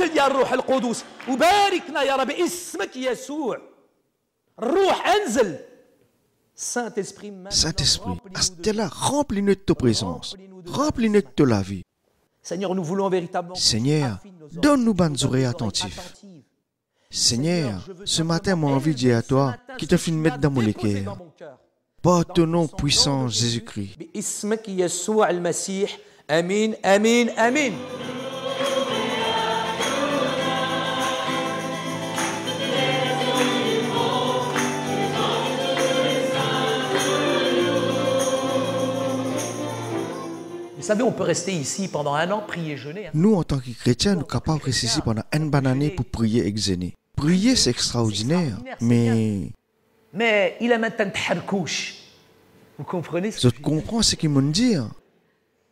انزل يا الروح القدس وباركنا يا رب اسمك يسوع. الروح انزل. Saint-Esprit, Astella, remplis-nous de ta présence, remplis-nous de la vie. Seigneur, nous voulons véritablement. Seigneur, donne-nous bonnes oreilles attentives. Seigneur, ce matin, mon envie de dire à toi, qui te fait mettre dans mon cœur, par ton nom puissant, Jésus-Christ. باسمك يسوع المسيح. امين امين امين. Vous savez, on peut rester ici pendant un an, prier, jeûner. Nous, en tant que chrétiens, nous sommes capables de rester ici pendant une bonne année pour prier et jeûner. Prier, c'est extraordinaire, mais il a maintenant تحركوش. Vous comprenez ce je que je comprends ce qu'ils m'ont dit.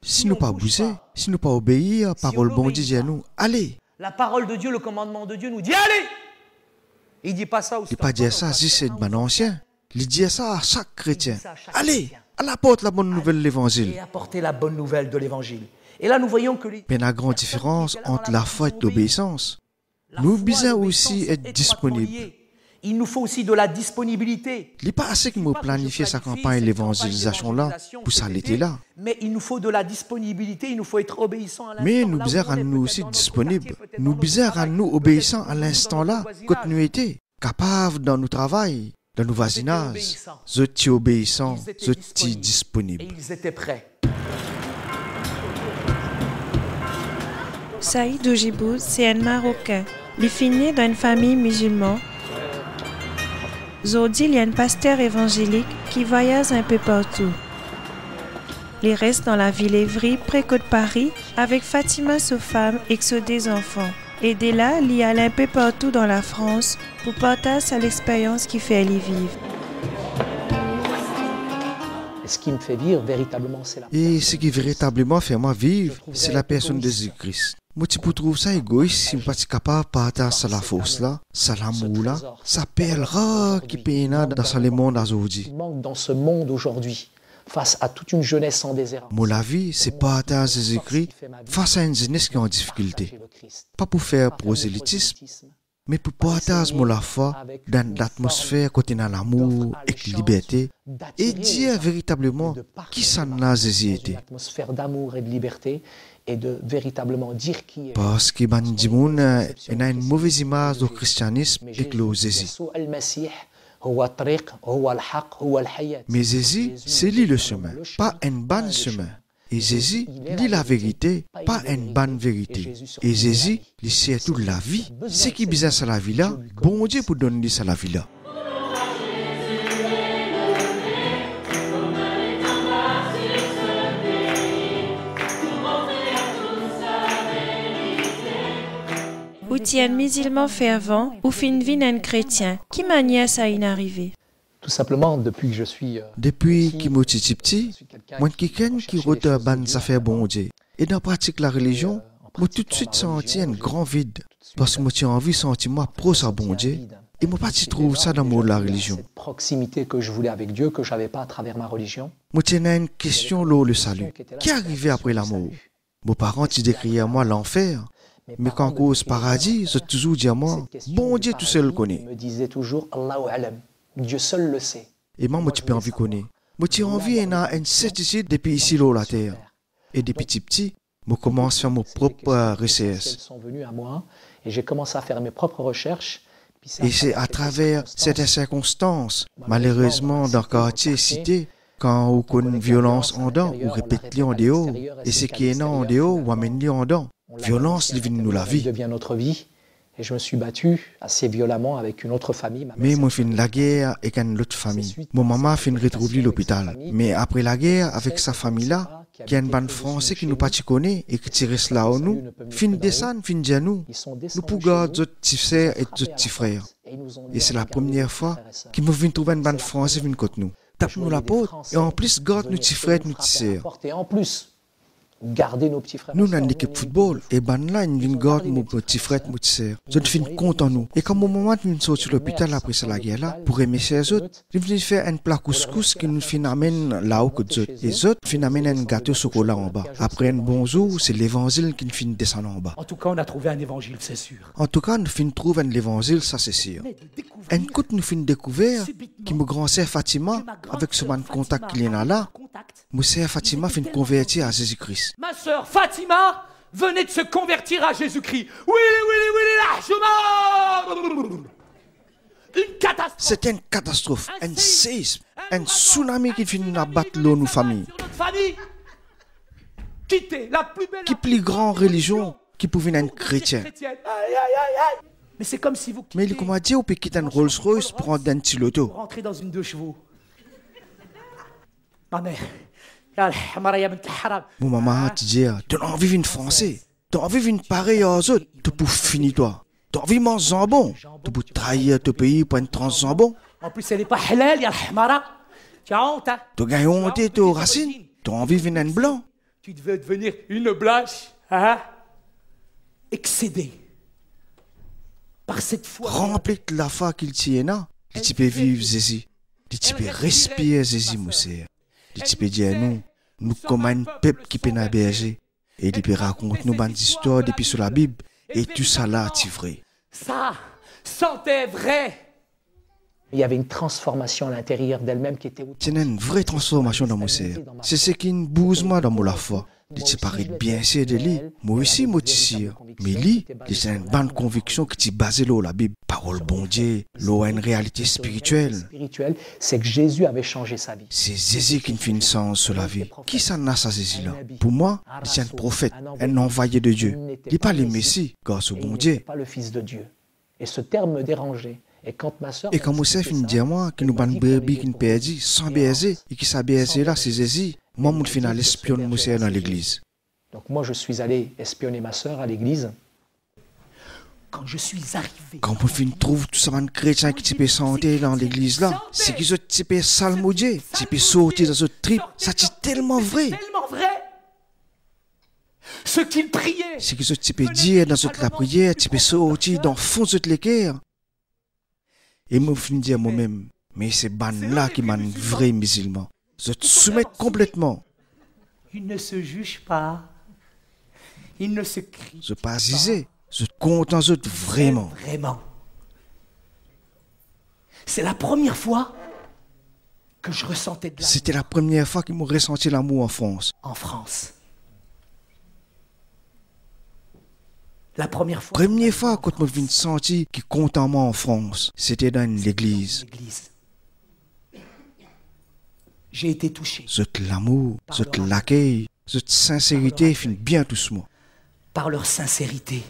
Si nous pas bouger, si nous pas obéir, parole bon Dieu dit à nous, allez. La parole de Dieu, le commandement de Dieu nous dit allez. Il dit pas ça. Il pas dire ça si c'est un ancien. Il dit ça à chaque chrétien. Allez, à la porte la bonne nouvelle de l'évangile. Et apporter la bonne nouvelle de l'évangile. Et là, nous voyons que Mais il y a une grande différence entre la foi et l'obéissance. Nous devons aussi être disponibles. Il nous faut aussi de la disponibilité. Il n'est pas assez que nous planifions sa campagne l'évangélisation là pour s'arrêter là. Mais il nous faut de la disponibilité, il nous faut être obéissant à l'instant. Mais nous devons rendre nous aussi disponibles. Nous devons rendre nous obéissants à l'instant là, continuité, capables dans nos travail, dans nos voisinages. Je suis obéissant, je suis disponible. Et ils étaient prêts. Saïd Oujibou, c'est un Marocain. Il est né dans une famille musulmane. Aujourd'hui, il y a un pasteur évangélique qui voyage un peu partout. Il reste dans la ville Évry, près de Paris, avec Fatima, sa femme, et ses deux enfants. Et dès là, il y allait un peu partout dans la France pour partager l'expérience qui fait lui vivre. Ce qui me fait vivre véritablement, c'est la... Et ce qui véritablement fait moi vivre, c'est la personne de Jésus-Christ. Moi, tu peux trouver ça égoïste si je ne suis pas capable de partager la force là, ça l'amour là, ça perle rare qui peine dans le monde aujourd'hui. Il manque dans ce monde aujourd'hui, face à toute une jeunesse en désert. Moi, la vie, c'est partager Jésus-Christ face à une jeunesse qui est en difficulté. Pas pour faire prosélytisme, mais pour partager la foi dans l'atmosphère côté dans l'amour et la liberté et dire véritablement qui s'en a Jésus été. L'atmosphère d'amour et de liberté et de véritablement dire qui est. Parce que Bandimoun a une mauvaise image du christianisme et de Jésus. Mais Jésus, c'est lui le chemin, pas un bon chemin. Et Jésus, lit la vérité, pas une bonne vérité. Et Jésus, il sait toute la vie. Ce qui est bizarre à la vie là, bon Dieu pour donner ça à la vie là. Ou tu es un musulman fervent ou fin vie un chrétien. Qui manière ça y arrivé? Tout simplement, depuis que je suis... Depuis que je suis petit, moi quelqu'un qui retourne bonnes affaires bon Dieu. Et dans la pratique de la religion, moi tout de suite senti un grand vide. Parce que moi j'ai envie de sentir moi pro ça bon Dieu. Et moi pas trouve ça dans le mot de la religion. Cette proximité que je voulais avec Dieu, que je n'avais pas à travers ma religion. Moi j'ai une question là, le salut. Qui est arrivé après la mort? Mes parents ils décriaient à moi l'enfer. Mais quand cause paradis, je toujours dis à moi, bon Dieu tout seul connaît. Il me disait toujours, Allahu alam, Dieu seul le sait. Et moi, j'ai pas envie de connaître. Moi, j'ai envie d'une certitude depuis ici, là, la terre. Et depuis petit, je commence à faire mes propres recherches. Elles sont venues à moi et j'ai commencé à faire mes propres recherches. Et c'est à travers certaines circonstances, malheureusement, dans le quartier cité, quand on connaît une violence en dedans, ou répète-les en dehors, et ce qui est en dehors, ou amène-les en dedans. Violence devient nous la vie. Devient notre vie. Et je me suis battu assez violemment avec une autre famille. Mais moi, j'ai fait la guerre avec une autre famille. Mon maman a fait retrouver l'hôpital. Mais après la guerre, avec sa famille-là, qui a une bande française qui nous pas connaît et qui tire là en nous, fin descendre, fin dire nous, nous pouvons garder notre petits frères et notre petits frères. Et c'est la première fois qu'ils me viennent trouver une bande française venue contre nous. Tape-nous la porte et en plus garde nos petits frères et nos petites sœurs. Et en plus, garder nos petits frères. Nous, dans l'équipe football, et ben là, nous venons garder mon petit frère, mon petit sœur. Je suis content nous. Et quand au moment où nous sortis de l'hôpital après la guerre là, pour aimer ces autres, nous venons faire un plat couscous qui nous amène là-haut que les autres. Les autres nous amènent un gâteau au chocolat en bas. Après un bon jour, c'est l'évangile qui nous finit descendre en bas. En tout cas, on a trouvé un évangile, c'est sûr. En tout cas, nous finissons trouver un évangile, ça c'est sûr. Un coup, nous finissons découvrir que mon grand sœur Fatima, avec ce man contact qu'il y a là, mon sœur Fatima finit convertir à Jésus-Christ. Ma sœur Fatima venait de se convertir à Jésus-Christ. Oui, largement. Une catastrophe. C'était une catastrophe, un séisme, un tsunami qui finit d'abattre l'eau nos familles. Sur notre famille. Quitter la plus belle. Qui plus grande religion qui pouvait être chrétien. Mais c'est comme si vous Mais il comment dire, on peut quitter un Rolls-Royce pour prendre un petit loto. rentrer dans une 2 chevaux. Ma mère. Mon maman te dit, tu as envie d'une français, tu as envie d'une pareille aux autres, tu peux finir toi. Tu as envie de manger jambon, tu peux trahir ton pays pour un trans jambon. En plus, elle n'est pas halal, ya l'hmara. Tu as honte, hein? Tu as gagné honte de tes racines, tu as envie de un blanc. Tu devais devenir une blanche, hein? Excédée par cette foi. Rempli de la foi qu'il tient là, tu peux vivre Jésus, tu peux respirer Jésus, mon sœur. Tu peux dire nous comme un peuple qui peut nous berger. Et il peut raconter nos bandes d'histoires depuis sur la Bible. Et tout ça là, c'est vrai. Ça sentait vrai. Il y avait une transformation à l'intérieur d'elle-même qui était... C'est une vraie transformation dans mon sœur. C'est ce qui me bouge moi dans mon la foi. Tu parais bien sûr de lui. Moi aussi, moi aussi. Mais lui, c'est une bonne conviction qui est basée sur la Bible. Parole bon Dieu, l'eau a une réalité spirituelle. C'est que Jésus avait changé sa vie. C'est Jésus qui me fait une sens sur la vie. Qui s'en a ça, Jésus là? Pour moi, c'est un prophète, un envoyé de Dieu. Il n'est pas le Messie, grâce au bon Dieu. Il n'est pas le Fils de Dieu. Et ce terme me dérangeait. Et quand ma soeur... Et quand Moussa finit de dire moi, qu'il nous bat une brebis qui nous perdit, sans baiser, et qui s'est baisé là, c'est Jésus. Moi, mon final espionne Moussa dans l'église. Donc moi, je suis allé espionner ma soeur à l'église. Quand je suis arrivé... Quand on trouve tout ça, un chrétien qui peut santé dans l'église là, c'est qu'ils ont typé salmodier, typé sortir dans ce trip, ça c'est tellement vrai. Tellement vrai. Ce qu'il priait... C'est qu'ils ont typé dire dans cette la prière, typé sortir dans le fond de l'équerre. Et moi, je dire moi-même, mais c'est ban là qui m'a un vrai musulman. Je te soumets complètement. Il ne se juge pas. Il ne se crie. Je pas zizé. Je te compte en autres vraiment. Vraiment. C'est la première fois que je ressentais de l'amour. C'était la première fois qu'ils m'ont ressenti l'amour en France. En France. La première fois. Première fois quand je me suis senti qui compte en moi en France, c'était dans l'église. J'ai été touché. Cet l'amour, cet l'accueil, cette sincérité finit bien tous moi. Par leur sincérité.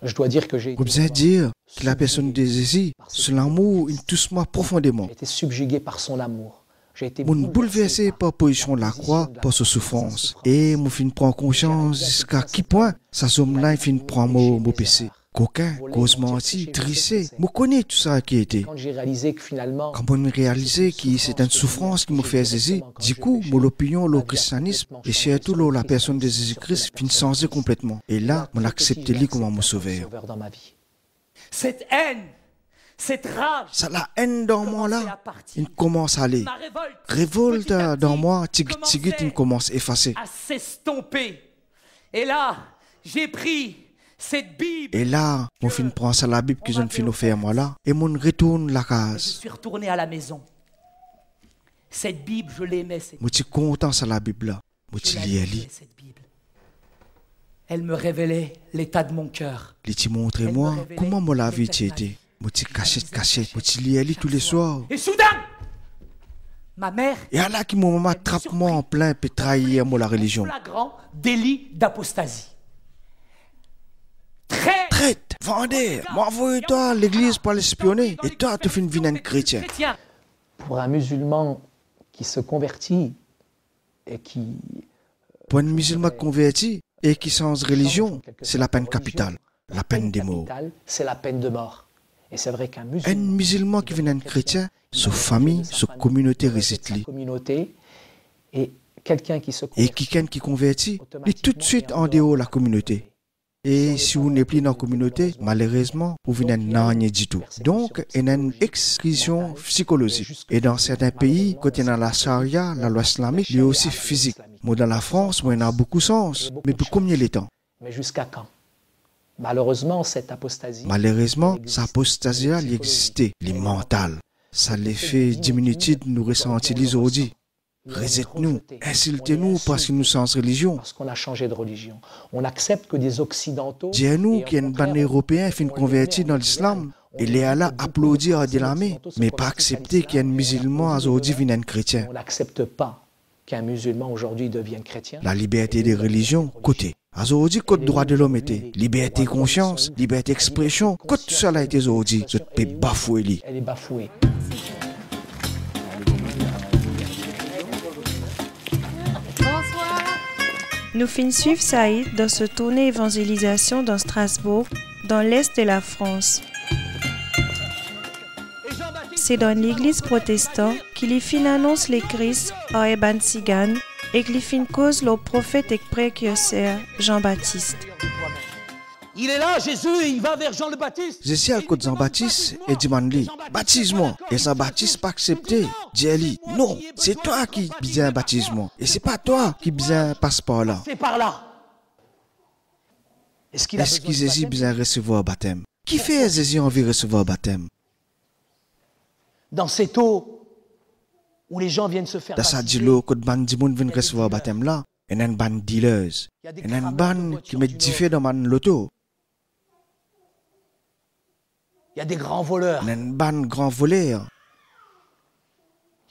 Je dois dire que j'ai été... Comme ça dire que la personne de Jésus, c'est l'amour, il touche moi profondément. J'ai été subjugué par son amour. J'ai été Mon bouleversé par la position de la croix, par sa souffrance. Et mon fin prend conscience jusqu'à quel point ça somme là, il fin prend mon péché. Coquin, cause menti, trissé. Je connais tout ça qui était. Quand j'ai réalisé que finalement... Quand on réalisé que c'est une souffrance qui me fait Jésus, du coup, mon opinion, le christianisme, et surtout la personne de Jésus-Christ, finit changer complètement. Et là, on accepte lui comme mon sauveur. Dans ma vie. Cette haine, cette rage... Ça, la haine dans moi là, il commence à aller. Ma révolte dans moi, tigit, il commence à effacer. À s'estomper. Et là, j'ai pris... cette Bible. Et là, mon fin prend ça la Bible que je ne finis faire moi là, et mon retourne la case. Je suis retourné à la maison. Cette Bible, je l'aimais. Je suis content sur la Bible là. Je suis lié. Cette Bible. Elle me révélait l'état de mon cœur. Elle t'a montré moi comment la vie était. Je suis caché. Je suis lié tous les soirs. Et soudain, ma mère. Et là qui mon maman attrape moi en plein et trahir moi la religion. Flagrant délit d'apostasie. Traite, vendez, m'envoie-toi à l'église pour l'espionner. Et toi, tu fais une vie d'un chrétien. Pour un musulman qui se convertit et qui... Pour un musulman converti et qui change religion, c'est la peine capitale, la peine des morts. C'est la peine de mort. Et c'est vrai qu'un musulman qui vient d'un chrétien, sa famille, sa communauté réside. Communauté, et quelqu'un qui se Et quelqu'un qui convertit, il est tout de suite en dehors de la communauté. Et si vous n'êtes plus dans la communauté, malheureusement, vous n'êtes rien du tout. Donc, il y a une exclusion psychologique. Et dans certains pays, quand il y a la charia, la loi islamique, il y a aussi physique. Moi, dans la France, moi, il y a beaucoup de sens. Mais pour combien de temps? Mais jusqu'à quand? Malheureusement, cette apostasie... Malheureusement, cette apostasie-là, elle existait. Elle est mentale. Ça les fait diminuer nous ressentir aujourd'hui. Reset-nous, insultez-nous parce que nous sommes religion. Parce qu'on a changé de religion. On accepte que des Occidentaux... Dis-nous qu'il y a une bande européenne qui est convertie dans l'islam. Il est là applaudir de la main, mais pas accepter qu'il y ait un musulman aujourd'hui vienne un chrétien. On n'accepte pas qu'un musulman aujourd'hui devienne chrétien. La liberté des religions, côté. Aujourd'hui, côté droit de l'homme était. Liberté conscience, liberté expression, côté tout ça a été aujourd'hui. Je peux bafouer. Elle est bafouée. Nous finissons suivre Saïd dans ce tournée évangélisation dans Strasbourg, dans l'est de la France. C'est dans l'église protestante qu'il fin annonce le Christ à Eban Sigan et qu'il fin cause le prophète et précurseur Jean-Baptiste. Il est là, Jésus, il va vers Jean le Baptiste. Jésus a côté Jean-Baptiste et demande baptise-moi. Et Jean-Baptiste pas accepté. Dit non, c'est toi qui besoin baptise-moi. Et c'est pas toi qui besoin passe par là. C'est par là. Est-ce que Jésus besoin recevoir baptême? Qui fait Jésus envie recevoir baptême? Dans cette eau où les gens viennent se faire dans sa dilo, quand bandi moun vient recevoir baptême là, il y a une bande dealers. Il y a une bande qui met du feu dans man loto. Il y a des grands voleurs. Il y a une bande grand voleur.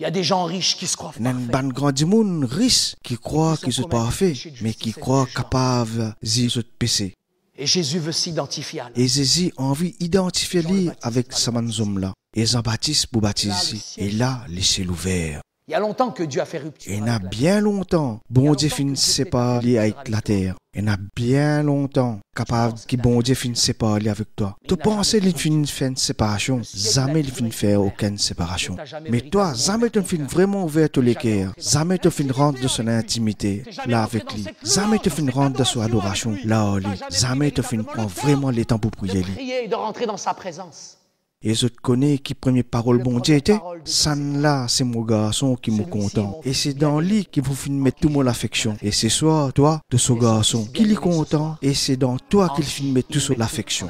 Il y a des gens riches qui se croient Il y a une bande grand monde riche qui croient qu'ils sont parfaits, mais qui croient capables de péché. Et Jésus veut s'identifier à lui. Et Jésus a envie d'identifier lui avec ce manzom là. Et Jean-Baptiste pour baptiser. Et là, laissez-le ouvert. Il y a longtemps que Dieu a fait rupture. Il y a bien longtemps, bon Dieu finit séparer avec la terre. Il y a bien longtemps, capable que bon Dieu finit séparer avec toi. Tu penses qu'il finit faire une séparation, jamais il finit faire aucune séparation. Mais toi, jamais tu finis vraiment ouvert tous les cœurs. Jamais tu finis rentrer de son intimité là avec lui. Jamais tu finis rentrer de son adoration là en lui. Jamais tu finis prendre vraiment le temps pour prier lui. Et de rentrer dans sa présence. Et je te connais qui première parole bon Dieu était. Ça là, c'est mon garçon qui me content. Et c'est dans lui qu'il faut mettre tout mon affection. Et c'est soit toi, de ce garçon, qui est content. Et c'est dans toi qu'il finit mettre tout sur l'affection.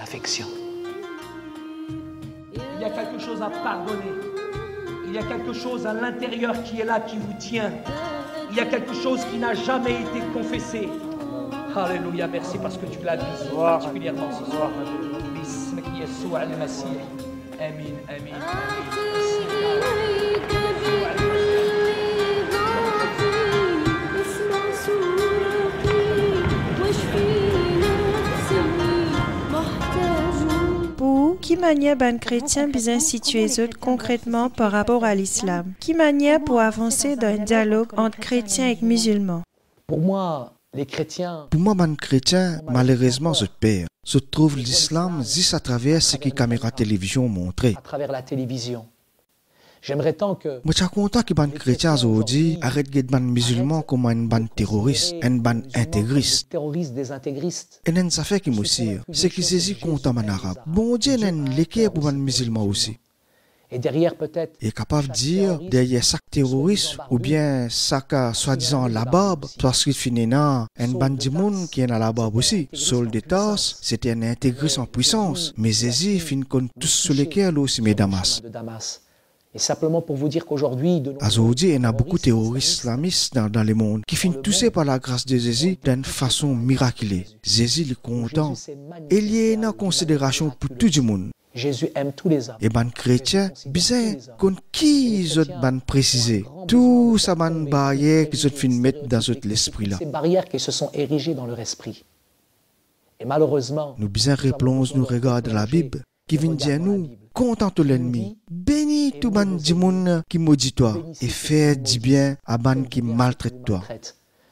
Il y a quelque chose à pardonner. Il y a quelque chose à l'intérieur qui est là, qui vous tient. Il y a quelque chose qui n'a jamais été confessé. Alléluia, merci parce que tu l'as dit particulièrement ce soir. Bismillah Yeshua al-Masih. Amin, amin, Pour qui manière ban chrétien bien situé concrètement par rapport à l'islam? Qui manière pour avancer dans un dialogue entre chrétiens et musulmans? Pour moi, les chrétiens... Pour moi, man chrétien, malheureusement, je perds. Je trouve l'islam juste à travers ce que les caméras télévision montrent. À travers la télévision. J'aimerais tant que... Moi, je suis content que les chrétiens aujourd'hui arrêtent de les musulmans comme une bande terroriste, une bande intégriste. Terroristes, des intégristes. Et ça fait qu'ils m'aussi. C'est qu'ils sont contents en arabe. Bon Dieu, n'a l'équerre pour les musulmans aussi. Et derrière peut-être... Et capable de dire, derrière chaque terroriste, ou bien chaque soi-disant la barbe, parce qu'il finit là, un bande de monde qui est dans la barbe aussi. Saul de Tarse, c'était un intégriste en puissance. Mais Jésus finit comme tous sur lesquels aussi, mes damas. Et simplement pour vous dire qu'aujourd'hui... Aujourd'hui, il y a beaucoup de terroristes islamistes dans le monde qui finissent touchés par la grâce de Jésus d'une façon miraculeuse. Jésus est content. Et il y a une considération pour tout le monde. Jésus aime tous les hommes. Et les chrétiens, bien qu'on qui ils ont précisé tout ça ban barrière qu'ils ont fait mettre dans l'esprit là. Ces barrières qui se sont érigées dans leur esprit. Et malheureusement, nous bien réponse nous regardons la Bible qui vient dire nous contente l'ennemi, bénis tout ban du monde qui maudit toi et fais du bien à ban qui maltraite toi.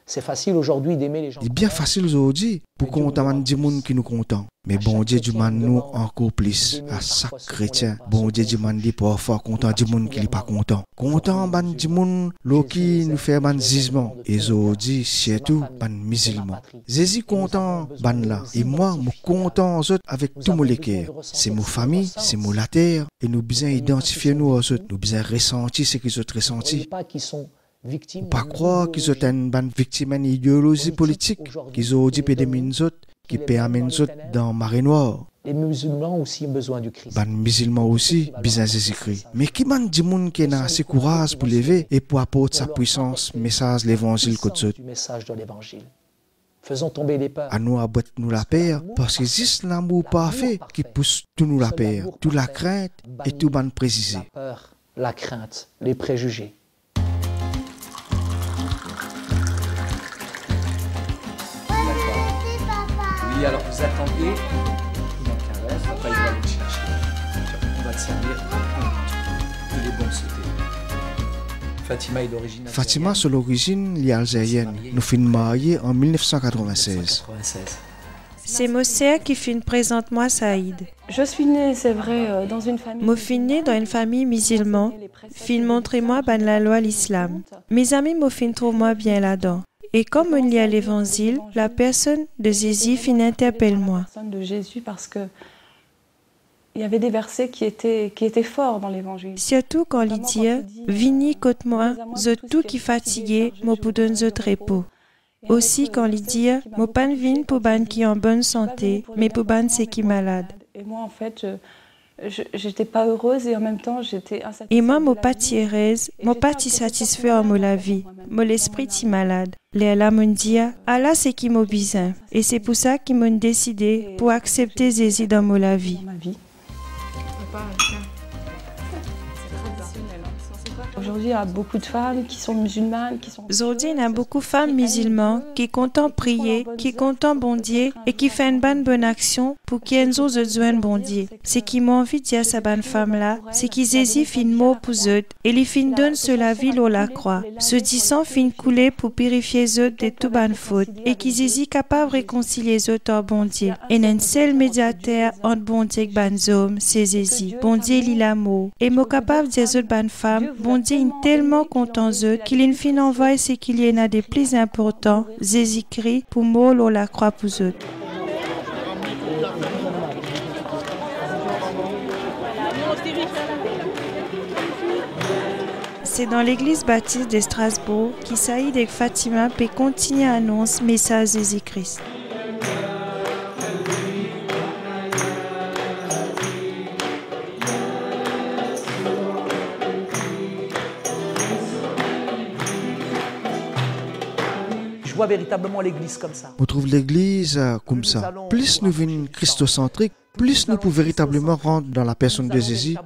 C'est facile aujourd'hui d'aimer les gens. C'est bien facile aujourd'hui pour qu'on t'amène du monde qui nous content. Mais bon Dieu demande nous encore plus à chaque chrétien. Bon Dieu demande parfois content du monde qui n'est pas content. Content ban du monde qui nous fait ban jugement. Et aujourd'hui surtout ban musulman. Jésus content ban là. Et moi me content aux autres avec tout mon cœur. C'est mon famille, c'est mon la terre. Et nous besoin identifier nous aux autres. Nous besoin ressentir ce qu'ils ont ressenti. Pas croire qu'ils ont une bonne victime d'idéologie politique, qu'ils ont dit des autres, qui permettent autres dans la marée noire. Les musulmans aussi ont besoin du Christ. Les musulmans aussi besoin de Jésus-Christ. Mais qui m'a dit qui a assez courage pour lever et pour apporter sa puissance, message de l'évangile du message de l'évangile. Faisons tomber les peurs. À nous abattre nous la paix, parce que c'est l'amour parfait qui pousse tout nous la paix, toute la crainte et tout ban précisé. La peur, la crainte, les préjugés. Oui, alors vous attendez. Papa, il va aller le chercher. On va te servir. Il est bon de sauter. Fatima est d'origine. Fatima, c'est l'origine liée algérienne. Nous fûmes mariés en 1996. C'est Mossea qui présente moi Saïd. Je suis née, c'est vrai, dans une famille. Moi suis née dans une famille musulmane. Fin montrer moi ban la loi l'islam. Mes amis m'ont fin trouve moi bien là-dedans. Et comme on lit à l'évangile, la personne de Jésus fin interpelle moi. La personne de Jésus parce que il y avait des versets qui étaient forts dans l'évangile. Surtout quand il dit Vini côté moi, je tout qui fatigué, moi pour donner autre repos. Aussi quand il dit moi pas vin pour ban qui en bonne santé, mais pour ban c'est qui malade. Et moi en fait j'étais pas heureuse et en même temps j'étais insatisfaite. Et moi moi pas heureuse, moi pas satisfait en la vie. Mon l'esprit ti malade. Léla m'ont dit Allah c'est qui m'a besoin et c'est pour ça qu'ils m'ont décidé pour accepter Jésus dans la vie. Aujourd'hui, il y a beaucoup de femmes qui sont musulmanes, Aujourd'hui, il y a beaucoup de femmes musulmanes qui comptent prier, qui comptent bon Dieu et qui font une bonne action pour qu'ils aient besoin de bon Dieu. Ce qui m'a envie de dire à ces bonnes femmes-là, c'est qu'ils Jésus fin mort pour eux et les fin donnent sur la ville ou la croix. Ce disant fin couler pour purifier eux de toutes bonnes fautes et qu'ils Jésus capable de réconcilier eux au bon Dieu. Et un seul médiateur entre bon Dieu et bonnes hommes, c'est Jésus. Bon Dieu, il l'amour. Et moi capable de dire aux bonnes femmes, bon Dieu est tellement content d'eux qu'il en fin envoie ce qu'il y en a de plus important, Jésus-Christ, pour mourir la croix pour eux. C'est dans l'église baptiste de Strasbourg que Saïd et Fatima peut continuer à annoncer le message de Jésus-Christ. Je vois véritablement l'église comme ça. On trouve l'église comme ça. Plus nous venons christocentriques, plus nous pouvons véritablement rentrer dans la personne de Jésus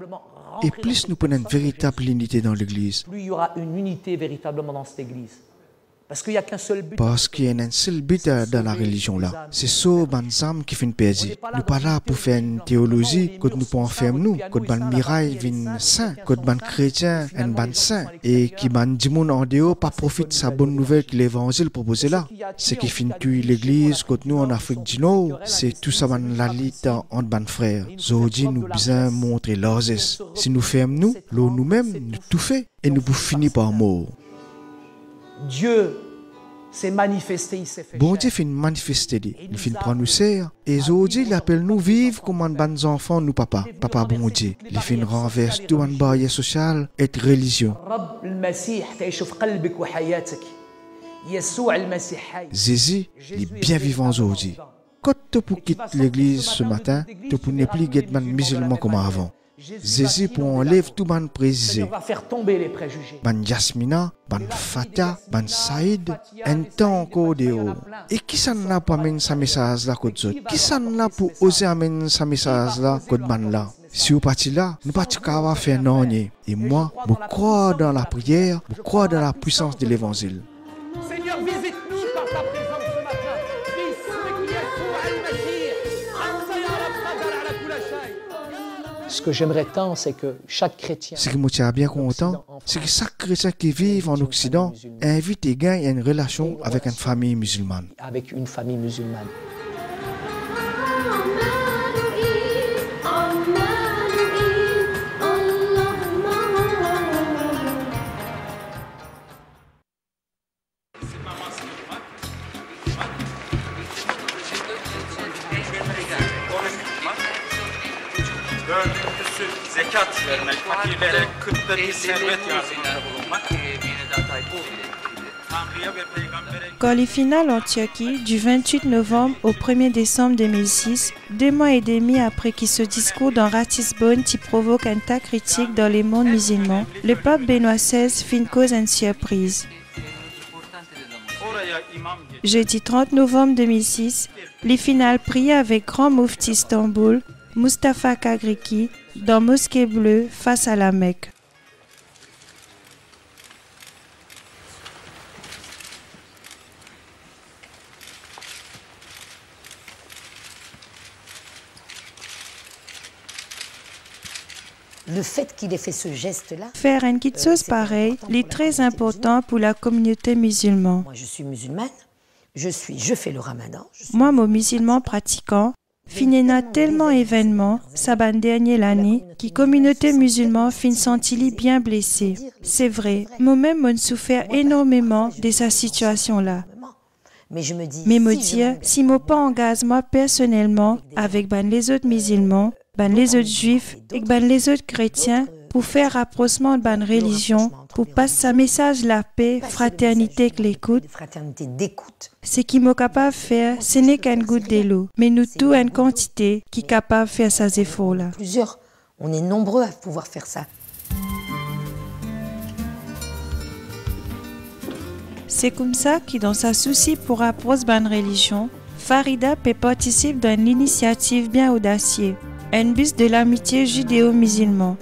et plus nous prenons une véritable unité dans l'église. Plus il y aura une unité véritablement dans cette église. Parce qu'il n'y a qu'un seul but. Parce qu'il y a un seul but dans la religion là. C'est ça, les âmes qui font perdre. Nous ne sommes pas là pour faire une théologie, que nous pouvons faire nous, que les mirailles viennent saints, que les chrétiens sont bon saints, et qui les gens en dehors pas profitent de sa bonne nouvelle que l'évangile propose là. Ce qui fait tuer l'église, que nous en Afrique du Nord, c'est tout ça la lutte entre les frères. Aujourd'hui, nous devons montrer l'osesse. Si nous faisons nous-mêmes, nous tout fait, et nous pouvons finir par mort. Dieu s'est manifesté, il s'est fait bon Dieu fait manifester, il fait prendre nous serre et aujourd'hui il appelle nous vivre comme un bon enfant nous papa bon Dieu il fait renverse tout un barrière sociale et religion. Jésus il est bien vivant aujourd'hui. Quand tu pour quitter l'église ce matin, tu pour ne plus être un musulman comme avant. Jésus pour enlever tout ban préjugé. va faire tomber les préjugés. Ban Yasmina, ban Fatia, ban Saïd, un temps encore dehors. Et qui s'en a pour amener sa message là côté autres? Qui s'en a pour oser amener sa message là côté ban là? Si vous partez là, nous partons qu'à faire non. Et moi, je crois dans la prière, je crois dans la puissance de l'évangile. Seigneur, visite-nous par ta présence ce matin. Ce que j'aimerais tant, c'est que chaque chrétien... Ce qui me tient bien content, c'est que chaque chrétien qui vit en Occident invite et gagne une relation avec une famille musulmane. Avec une famille musulmane. Finale en Turquie du 28 novembre au 1er décembre 2006, 2 mois et demi après que ce discours dans Ratisbonne qui provoque un tas critique dans les mondes musulmans, le pape Benoît XVI fit une cause une surprise. Jeudi 30 novembre 2006, les finales priées avec Grand Moufti Istanbul, Mustafa Kagriki, dans Mosquée Bleue face à la Mecque. Le fait qu'il ait fait ce geste-là... Faire une petite chose pareille est très important pour la communauté musulmane. Moi, je suis musulmane, je fais le ramadan. Moi, mon musulman pratiquant, finena tellement événement, ça ban dernier l'année, qui communauté musulmane fin senti bien blessé. C'est vrai, moi-même, on souffert énormément de sa situation-là. Mais me dire, si moi pas engage moi personnellement avec ban les autres musulmans, ban les autres juifs et ban les autres chrétiens pour faire rapprochement de ban religion, pour passer un message la paix, fraternité que l'écoute. Ce qui m'est capable de faire, ce n'est qu'une goutte de l'eau, mais nous tous une quantité qui est capable de faire ces efforts-là. Plusieurs, on est nombreux à pouvoir faire ça. C'est comme ça que dans sa souci pour approcher ban religion, Farida peut participer dans une initiative bien audacieuse, un bus de l'amitié judéo-musulman.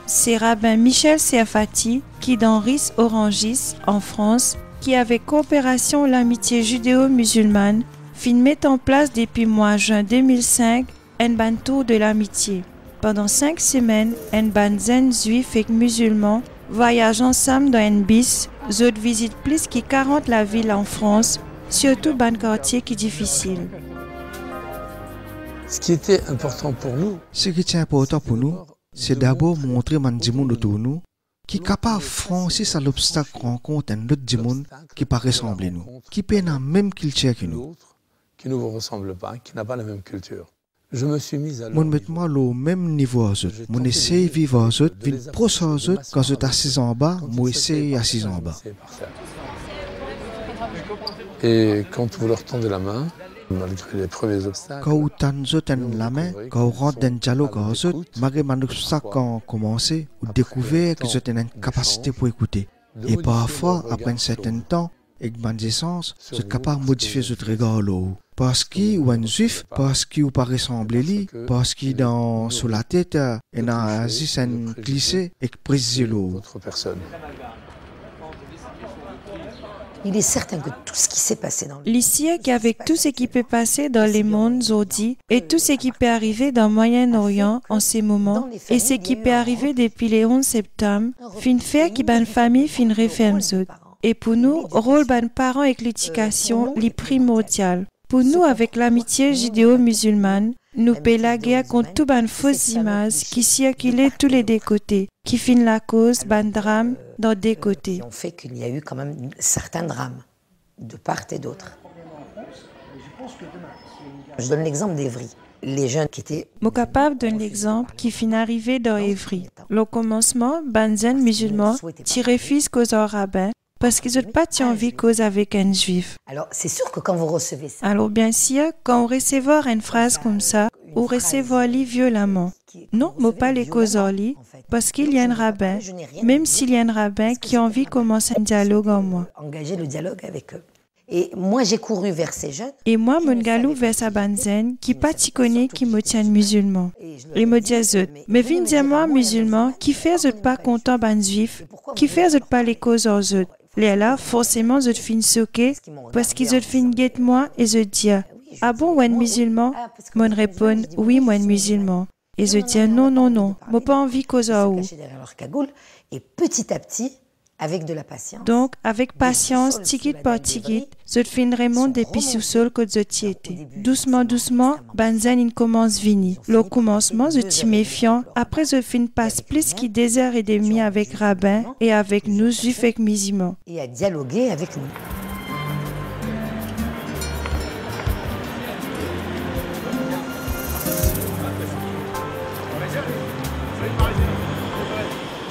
C'est rabbin Michel Serfati qui dans RIS Orangis en France, qui avec coopération l'amitié judéo-musulmane, fin met en place depuis mois juin 2005 un ban tour de l'amitié. Pendant 5 semaines, un ban zen juif et musulman voyagent ensemble dans un bus, zot visite plus que 40 la ville en France, surtout ban quartier qui est difficile. Ce qui était important pour nous, c'est d'abord montrer un monde autour de nous qui est capable de franchir l'obstacle rencontre un autre monde qui peut ressembler à nous, qui peut la même culture que nous. Qui ne vous ressemble pas, qui n'a pas la même culture. Je me suis mis à mon mettre-moi au même niveau aux autres. Mon essaye de vivre aux autres, vivre proche aux autres. Quand je suis assis en bas, moi essaye assis en bas. Et quand vous leur tendez la main, malgré les premiers obstacles, quand vous tendez la main, quand vous rentrez dans le dialogue aux autres, malgré les obstacles quand vous commencez, vous découvrez que vous avez une capacité pour écouter. Et parfois, après un certain temps, avec bonne essence, vous êtes capable de modifier votre regard là. Parce qu'il ou un juif, parce qu'il ou pas ressemble lui, parce qu'il dans sous la tête, il a juste un glissé et précisé l'eau. Il est certain que tout ce qui s'est passé dans le... L'ici qu'avec tout ce qui peut passer dans les mondes aujourd'hui et tout ce qui peut arriver dans le Moyen-Orient en ces moments et ce qui peut arriver depuis les 11 septembre, fin faire qui ban famille fin referme autres. Et pour nous, rôle ban parents et l'éducation est primordial. Pour nous, avec l'amitié judéo-musulmane, nous payons la guerre contre tout ban fausses images qui circulent tous les deux côtés, qui finissent la cause ban drame dans des côtés. Qui ont fait qu'il y a eu quand même certains drames de part et d'autre. Je donne l'exemple d'Evry. Les jeunes qui étaient... Moi capable de donner l'exemple qui finit arrivé dans Evry. Au commencement, banzen musulman qui refuse cause au rabbin parce qu'ils n'ont pas envie cause avec un juif. Alors, c'est sûr que quand vous recevez ça... Alors, bien sûr, quand on recevoir une phrase comme ça, ou recevoir-li violemment. Non, moi pas les causes orli, parce qu'il y a un rabbin, même s'il y a un rabbin qui a envie de commencer un dialogue en moi. Engager le dialogue avec eux. Et moi, j'ai couru vers ces jeunes. Et moi, mon galou vers sa banzen, qui pas t'y connaît, qui me tient musulman. Et me dit zut, mais viens dire moi, musulman, qui fait zut pas content ban juif, qui fait zut pas les causes aux zut. Les là, forcément, zut fin soqué, parce qu'ils zut fin guette moi et zut dire, ah bon, ou un musulman? Mon répond, oui, moi un musulman. Et je dis, non, non, non, moi pas envie cause à où. Et petit à petit, avec de la patience. Donc, avec patience, ticket par ticket, je fin vraiment depuis sous-sol que je t'y étais. Doucement, doucement, Banzan il commence vini. Le commencement, je t'y méfiant. Après, je fin passe plus qui 2 heures et demie avec Rabbin et avec nous, juifs et musulmans. Et à dialoguer avec nous.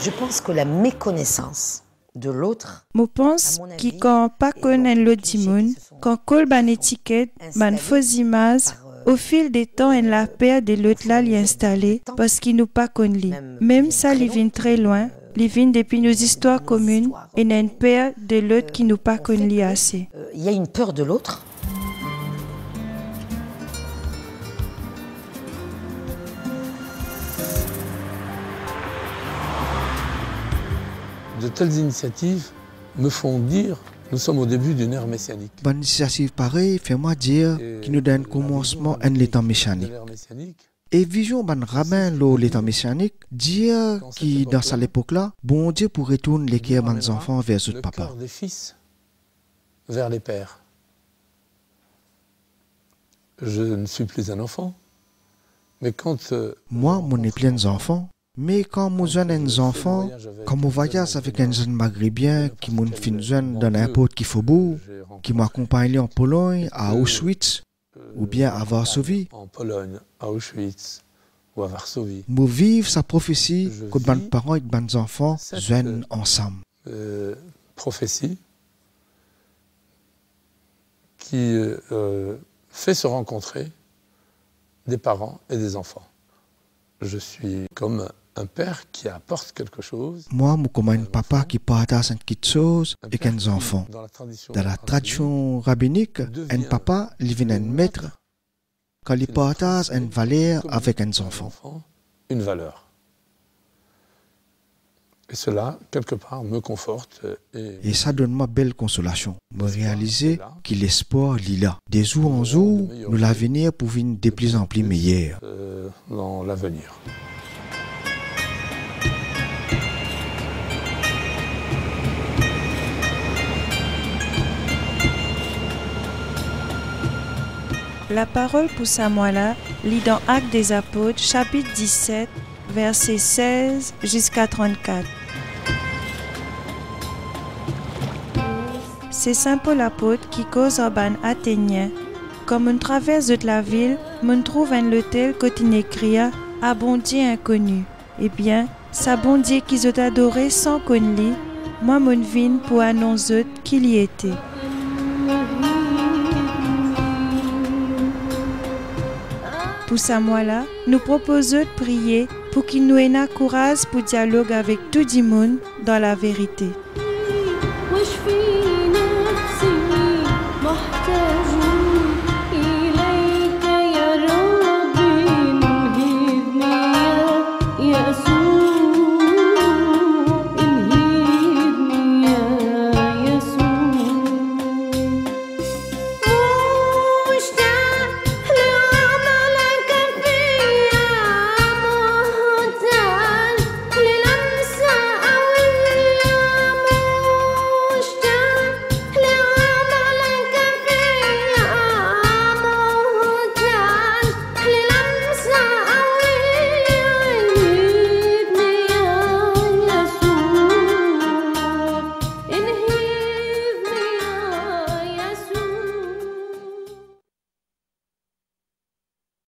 Je pense que la méconnaissance de l'autre. Je pense que quand pas connaît l'autre monde, quand col ban étiquette, ban fausse image, au fil des temps, en la paix de l'autre là l'y installer parce qu'il nous pas connaît. Même ça, il vient très loin, il vient depuis nos histoires communes et n'a une paix de l'autre qui nous pas connaît assez. Il y a une peur de l'autre. De telles initiatives me font dire nous sommes au début d'une ère messianique. Bonne initiative pareille fait-moi dire qu'il nous donne commencement un l'état messianique. Et vision ban rabbin l'état messianique dire qui dans cette époque-là, bon Dieu pour retourner les cœurs des enfants vers ce papa. Le cœur des fils vers les pères. Je ne suis plus un enfant, mais quand moi, mon est plein d'enfants. Mais quand moi jeune un enfant, quand moi voyage avec un jeune maghrébien qui m'a fait jeune dans n'importe qui faubourg, qui m'accompagne en Pologne, à Auschwitz, ou bien à Varsovie. En Pologne, à Auschwitz ou à Varsovie. Moi vivre sa prophétie que mes parents et mes enfants jeûnent ensemble. Prophétie qui fait se rencontrer des parents et des enfants. Je suis comme un père qui apporte quelque chose. Moi, je suis comme un papa qui partage quelque chose avec un enfant. Dans la tradition rabbinique, un papa vient un maître quand il partage une valeur avec un enfant. Une valeur. Et cela, quelque part, me conforte. Et ça donne moi belle consolation. Me réaliser que l'espoir est là. Des jours en jour, nous l'avenir pour venir de plus en plus meilleur. Dans l'avenir. La parole pour Samuel lit dans Actes des Apôtres, chapitre 17, versets 16 jusqu'à 34. C'est Saint Paul apôtre qui cause en ban athénien. Comme on traverse de la ville, on trouve un hôtel côté écrit à bon Dieu inconnu. Eh bien, ça bon Dieu qu'ils ont adoré sans connaître, moi mon vin pour annoncer qu'il y était. Pour Samuel, nous proposons de prier pour qu'il nous ait courage pour dialoguer avec tout le monde dans la vérité. يا